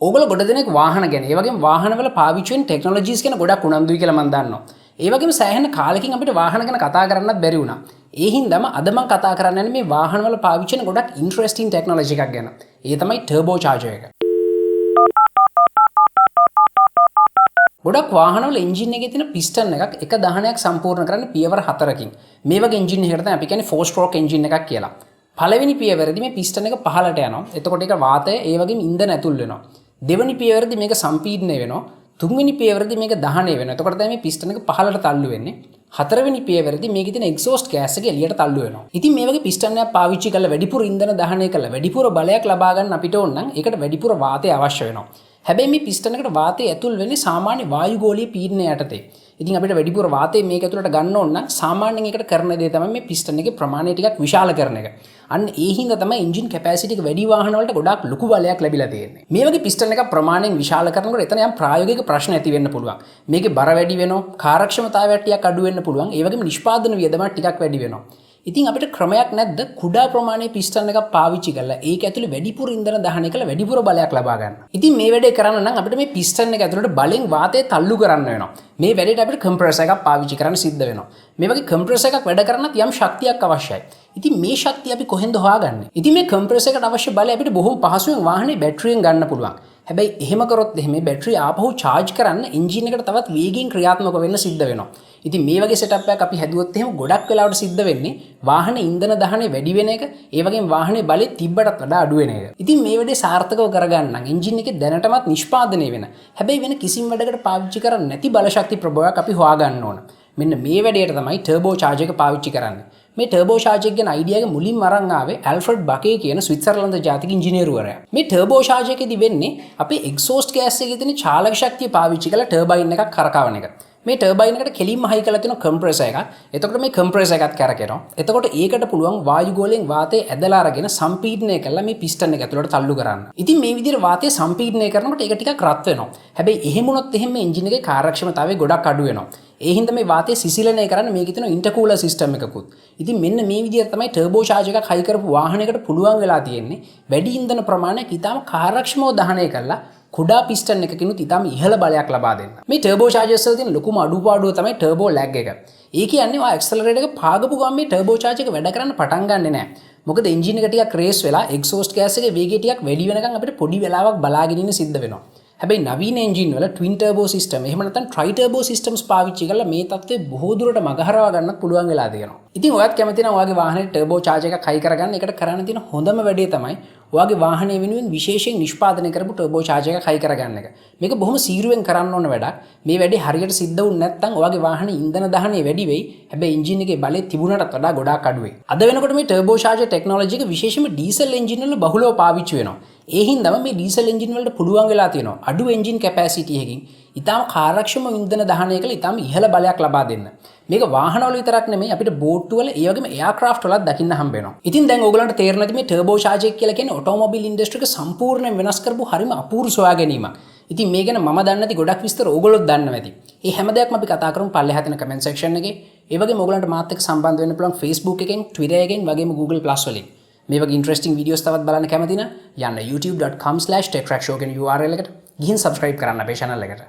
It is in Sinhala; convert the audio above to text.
ඕගොල්ලෝ ගොඩ දෙනෙක් වාහන ගැන, ඒ වගේම වාහනවල පාවිච්චි වෙන ටෙක්නොලොජිස් ගැන ගොඩක් උනන්දුයි කියලා මම දන්නවා. ඒ වගේම සෑහෙන කාලෙකින් අපිට වාහන ගැන කතා කරන්නත් බැරි වුණා. ඒ හින්දාම අද මම කතා කරන්න යන්නේ මේ වාහනවල පාවිච්චි වෙන ගොඩක් ඉන්ටරෙස්ටිං ටෙක්නොලොජි එකක් ගැන. ඒ තමයි ටර්බෝ චාර්ජර් එක. ගොඩක් වාහනවල එන්ජින් එකේ තියෙන පිස්ටන් එකක් එක දහනයක් සම්පූර්ණ කරන්න පියවර 4කින්. මේ වගේ එන්ජින් එකකට තමයි අපි කියන්නේ 4 ස්ට්‍රෝක් එන්ජින් එකක් කියලා. පළවෙනි පියවරදී මේ පිස්ටන් එක පහළට යනවා. එතකොට ඒක වාතය ඒ වගේම ඉන්ධන ඇතුල් වෙනවා. දෙවෙනි පියවරදී මේක සම්පීඩනය වෙනවා. තුන්වෙනි පියවරදී මේක දහනය වෙනවා. එතකොට තමයි මේ පිස්ටන් එක පහළට තල්ලු වෙන්නේ. හතරවෙනි පියවරදී මේකේ තියෙන එක්සෝස්ට් ගෑස් එක එළියට තල්ලු වෙනවා. ඉතින් මේ වගේ පිස්ටන් එකක් පාවිච්චි කරලා වැඩිපුර ඉන්ධන දහනය කරලා වැඩිපුර බලයක් ලබා ගන්න අපිට ඕන නම් ඒකට වැඩිපුර වාතය අවශ්‍ය වෙනවා. හැබැයි මේ පිස්ටන් එකට වාතය ඇතුල් වෙන්නේ සාමාන්‍ය වායුගෝලීය පීඩනය යටතේ. ඉතින් අපිට වැඩිපුර වාතය මේක ඇතුළට ගන්න ඕන නම් සාමාන්‍යයෙන් ඒකට කරන දේ තමයි මේ පිස්ටන් එකේ ප්‍රමාණය ටිකක් විශාල කරන එක. අන්න ඒ හින්දා තමයි එන්ජින් කැපැසිටි එක වැඩි වාහන වලට ගොඩාක් ලොකු බලයක් ලැබිලා තියෙන්නේ. මේ වගේ පිස්ටන් එකක් ප්‍රමාණයෙන් විශාල කරනකොට එතන යම් ප්‍රායෝගික ප්‍රශ්න ඇති වෙන්න පුළුවන්. මේකේ බර වැඩි වෙනවා, කාර්යක්ෂමතාවය ටිකක් අඩු වෙන්න පුළුවන්. ඒ වගේම නිෂ්පාදන වියදම ටිකක් වැඩි වෙනවා. ඉතින් අපිට ක්‍රමයක් නැද්ද කුඩා ප්‍රමාණයේ පිස්ටන් එකක් පාවිච්චි කරලා ඒක ඇතුලේ වැඩිපුර ඉන්ධන දහනය කරලා වැඩිපුර බලයක් ලබා ගන්න. ඉතින් මේ වැඩේ කරන්න නම් අපිට මේ පිස්ටන් එක ඇතුළට බලෙන් වාතය තල්ලු කරන්න වෙනවා. මේ වැඩේට අපිට කම්ප්‍රෙසර් එකක් පාවිච්චි කරන්න සිද්ධ වෙනවා. මේ වගේ කම්ප්‍රෙසර් එකක් වැඩ කරන්නත් යම් ශක්තියක් අවශ්‍යයි. ඉතින් මේ ශක්තිය අපි කොහෙන්ද හොයාගන්නේ? ඉතින් මේ කම්ප්‍රෙසර් එකට අවශ්‍ය බලය අපිට බොහොම පහසුවෙන් වාහනේ බැටරියෙන් ගන්න පුළුවන්. හැබැයි එහෙම කරොත් එහෙම බැටරිය ආපහු charge කරන්න එන්ජින් එකට තවත් වේගයෙන් ක්‍රියාත්මක වෙන්න සිද්ධ වෙනවා. ඉතින් මේ වගේ සෙටප් එකක් අපි හැදුවොත් එහෙම ගොඩක් වෙලාවට සිද්ධ වෙන්නේ වාහනේ ඉන්ධන දහනය වැඩි වෙන එක, ඒ වගේම වාහනේ බලය තිබ්බටත් වඩා අඩු වෙන එක. ඉතින් මේ වැඩේ සාර්ථකව කරගන්න නම් එන්ජින් එකේ දැනටමත් නිෂ්පාදනය වෙන. හැබැයි වෙන කිසිම වැඩකට පාවිච්චි කරන්නේ නැති බලශක්ති ප්‍රභාවයක් අපි හොයාගන්න ඕන. මෙන්න මේ වැඩේට තමයි ටර්බෝ චාර්ජර් එක පාවිච්චි කරන්නේ. මේ ටර්බෝ චාර්ජර් එක ගැන අයිඩියා එක මුලින්ම අරන් ආවේ ඇල්ෆ්‍රඩ් බකේ කියන ස්විට්සර්ලන්ත ජාතික ඉංජිනේරුවරයා. මේ ටර්බෝ චාර්ජර් එකේදී වෙන්නේ අපේ එක්සෝස්ට් ගෑස් එකේ තියෙන චාලක ශක්තිය පාවිච්චි කරලා ටර්බයින් එකක් කරකවන එක. මේ ටර්බයින් එකට කෙලින්ම හයි කරලා තියෙන කම්ප්‍රෙසර් එකක්. එතකොට මේ කම්ප්‍රෙසර් එකත් කරකිනවා. එතකොට ඒකට පුළුවන් වායුගෝලයෙන් වාතය ඇදලා අරගෙන සම්පීඩනය කරලා මේ පිස්ටන් එක ඇතුළට තල්ලු කරන්න. ඉතින් මේ විදිහට වාතය සම්පීඩනය කරනකොට ඒක ටිකක් රත් වෙනවා. හැබැයි එහෙම වුණොත් එහෙම එන්ජින් එකේ කාර්යක්ෂමතාවය ගොඩක් අඩු වෙනවා. ඒ හින්දා මේ වාතය සිසිලනය කරන්න මේකේ තියෙන ඉන්ටර්කූලර් සිස්ටම් එකකුත්. ඉතින් මෙන්න මේ විදිහට තමයි ටර්බෝ චාර්ජර් එකක් හයි කරපු වාහනයකට පුළුවන් වෙලා තියෙන්නේ වැඩි ඉන්ධන ප්‍රමාණයක් ඉතාම කාර්යක්ෂමව දහනය කරලා කුඩා පිස්ටන් එකකිනුත් ඉතාම ඉහළ බලයක් ලබා දෙන්න. මේ ටර්බෝ චාර්ජර්ස් වල තියෙන ලොකුම අඩුපාඩුව තමයි ටර්බෝ ලැග් එක. ඒ කියන්නේ ඔය ඇක්සලරේටර් එක පාගපු ගමන් මේ ටර්බෝ චාර්ජර් එක වැඩ කරන්න පටන් ගන්නෙ නෑ. මොකද එන්ජින් එක ටිකක් රේස් වෙලා එක්සෝස්ට් ගෑස් එකේ වේගය ටිකක් වැඩි වෙනකන් අපිට පොඩි වෙලාවක් බලාගෙන ඉන්න සිද්ධ වෙනවා. හැබැයි නවීන එන්ජින් වල ට්වින් ටර්බෝ සිස්ටම් එහෙම නැත්නම් ට්‍රයි ටර්බෝ සිස්ටම්ස් පාවිච්චි කරලා මේ තත්ත්වය බොහෝ දුරට මගහරවා ගන්නත් පුළුවන් වෙලා තියෙනවා. ඉතින් ඔයත් කැමති නම් ඔයාගේ වාහනේ ටර්බෝ චාර්ජර් එකක් හයි කරගන්න. ඒකට කරන්න තියෙන හොඳම වැඩේ තමයි ඔයාගේ වාහනේ වෙනුවෙන් විශේෂයෙන් නිෂ්පාදනය කරපු ටර්බෝ චාර්ජර් එකක් හයි කරගන්න එක. මේක බොහොම සීරුවෙන් කරන්න ඕන වැඩක්. මේ වැඩේ හරියට සිද්ධ වුනේ නැත්නම් ඔයාගේ වාහනේ ඉන්ධන දහනය වැඩි වෙයි. හැබැයි එන්ජින් එකේ බලය තිබුණටත් වඩා ගොඩාක් අඩු වෙයි. අද වෙනකොට මේ ටර්බෝ චාර්ජර් ටෙක්නොලොජි එක විශේෂයෙන්ම ඩීසල් එන්ජින් වල බහුලව පාවිච්චි වෙනවා. ඒ හින්දාම මේ ඩීසල් එන්ජින් වලට පුළුවන් වෙලා තියෙනවා අඩු එන්ජින් කැපැසිටි එකකින් ඉතාම කාර්යක්ෂම ඉන්ධන දහනය කළ ඉතාම ඉහළ බලයක් ලබා දෙන්න. මේක වාහනවල විතරක් නෙමෙයි අපිට බෝට්ටු වල ඒ වගේම එයාක්‍රාෆ්ට් වලත් දකින්න හම්බ වෙනවා. ඉතින් දැන් ඕගලන්ට තේරෙනවා ඇති මේ ටර්බෝ චාර්ජර් එක කියලා කියන්නේ ඔටෝමොබයිල් ඉන්ඩස්ට්‍රි එක සම්පූර්ණයෙන් වෙනස් කරපු හරිම අපූර්ව සොයා ගැනීමක්. ඉතින් මේ ගැන මම දන්නේ නැති ගොඩක් විස්තර ඕගොල්ලොත් දන්නවා ඇති. මේ හැම දෙයක්ම අපි කතා කරමු පල්ලෙහා තියෙන කමෙන්ට් සෙක්ෂන් එකේ. ඒ වගේම ඕගලන්ට මාත් එක්ක සම්බන්ධ වෙන්න පුළුවන් Facebook එකෙන්, Twitter එකෙන් වගේම Google Plus වලින්. මේ වගේ ඉන්ට්‍රෙස්ටිං වීඩියෝස් තවත් බලන්න කැමති නම් යන්න youtube.com/techtrackshow කියන URL එකට ගිහින් subscribe කරන්න අපේ channel එකට.